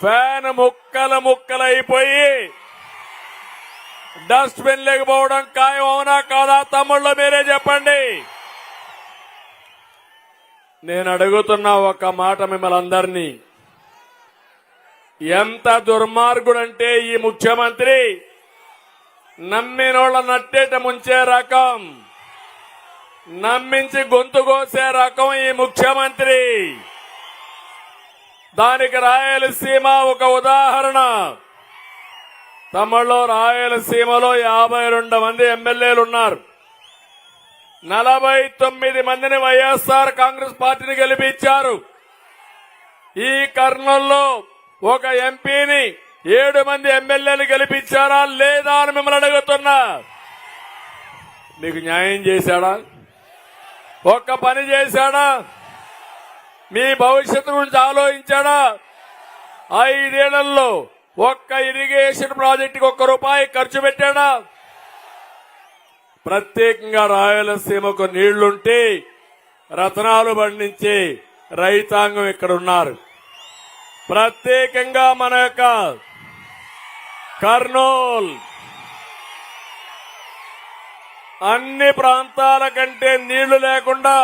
Fan ముక్కలైపోయి dust bin లేకపోవడం ఖాయం. అవునా కాదా తమ్ముళ్ళు మీరే చెప్పండి. నేను అడుగుతున్న ఒక మాట మిమ్మల్ని అందరినీ, ఎంత దుర్మార్గుడంటే ఈ ముఖ్యమంత్రి నమ్మినోళ్ళ నట్టేట ముంచే రకం, నమ్మించి గొంతు కోసే రకం ఈ ముఖ్యమంత్రి. దానికి రాయలసీమ ఒక ఉదాహరణ. తమిళలో రాయలసీమలో 52 మంది ఎమ్మెల్యేలు ఉన్నారు. 49 మందిని వైఎస్ఆర్ కాంగ్రెస్ పార్టీని గెలిపించారు. ఈ కర్నూలులో ఒక ఎంపీని 7 మంది ఎమ్మెల్యేలు గెలిపించారా లేదా అని మిమ్మల్ని అడుగుతున్నా. మీకు న్యాయం చేశాడా? ఒక్క పని చేశాడా? మీ భవిష్యత్తు గురించి ఆలోచించాడా? 5 ఏళ్లలో ఒక్క ఇరిగేషన్ ప్రాజెక్టుకి ₹1 ఖర్చు పెట్టాడా? ప్రత్యేకంగా రాయలసీమకు నీళ్లుంటే రతనాలు పండించే రైతాంగం ఇక్కడ ఉన్నారు. ప్రత్యేకంగా మన యొక్క కర్నూలు అన్ని ప్రాంతాల కంటే నీళ్లు లేకుండా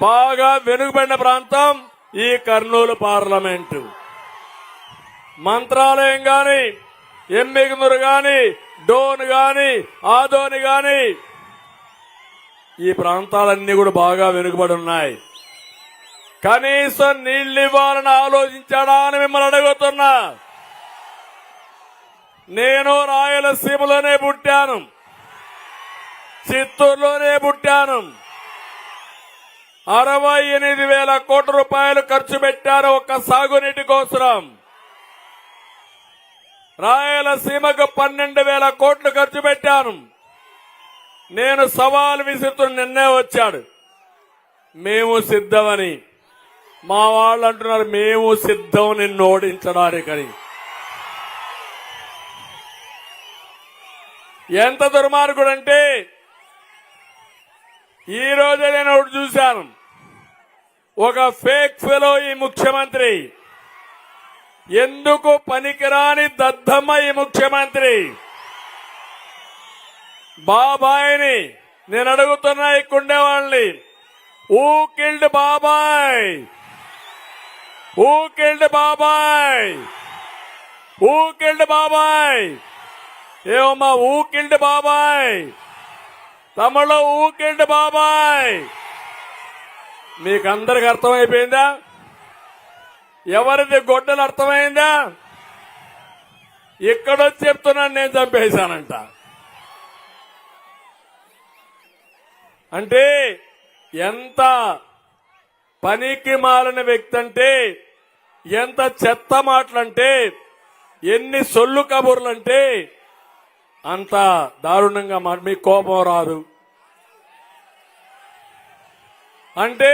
బాగా వెనుకబడిన ప్రాంతం ఈ కర్నూలు పార్లమెంటు. మంత్రాలయం గాని, ఎమ్మిగనూరు గాని, డోన్ గాని, ఆదోని గాని ఈ ప్రాంతాలన్నీ కూడా బాగా వెనుకబడి ఉన్నాయి. కనీసం నీళ్లు ఇవ్వాలని ఆలోచించాడా అని మిమ్మల్ని అడుగుతున్నా. నేను రాయలసీమలోనే పుట్టాను, చిత్తూరులోనే పుట్టాను. 68,000 కోట్ల రూపాయలు ఖర్చు పెట్టారు ఒక్క సాగునీటి కోసం. రాయలసీమకు 12,000 కోట్లు ఖర్చు పెట్టాను. నేను సవాల్ విసురుతున్న నిన్నే వచ్చాడు. మేము సిద్ధమని. మా వాళ్ళు అంటున్నారు మేము సిద్ధం నిన్ను ఓడించడానికని. ఎంత దుర్మార్గుడంటే ఈ రోజే నేను ఒకటి చూశాను. ఒక ఫేక్ ఫెలో ఈ ముఖ్యమంత్రి. ఎందుకు పనికిరాని దద్దమ్మ ఈ ముఖ్యమంత్రి. బాబాయిని నేను అడుగుతున్నా ఇక్కడుండే వాళ్ళని, ఊ కిల్డ్ బాబాయ్, ఊ కిల్డ్ బాబాయ్, ఊ కిల్డ్ బాబాయ్. ఏమమ్మా ఊ కిల్డ్ బాబాయ్? తమిళలో ఊ కిల్డ్ బాబాయ్. మీకందరికి అర్థమైపోయిందా? ఎవరిది గొడ్డలు అర్థమైందా? ఇక్కడొచ్చి చెప్తున్నాను నేను చంపేశానంట. అంటే ఎంత పనికి మాలిన వ్యక్తి అంటే, ఎంత చెత్త మాటలంటే, ఎన్ని సొల్లు కబుర్లంటే అంత దారుణంగా మీకు కోపం రాదు. అంటే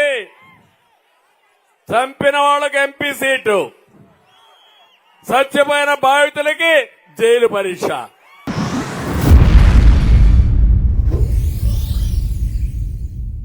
చంపిన వాళ్ళకి ఎంపీ సీటు, చచ్చిపోయిన బాధితులకి జైలు పరీక్ష.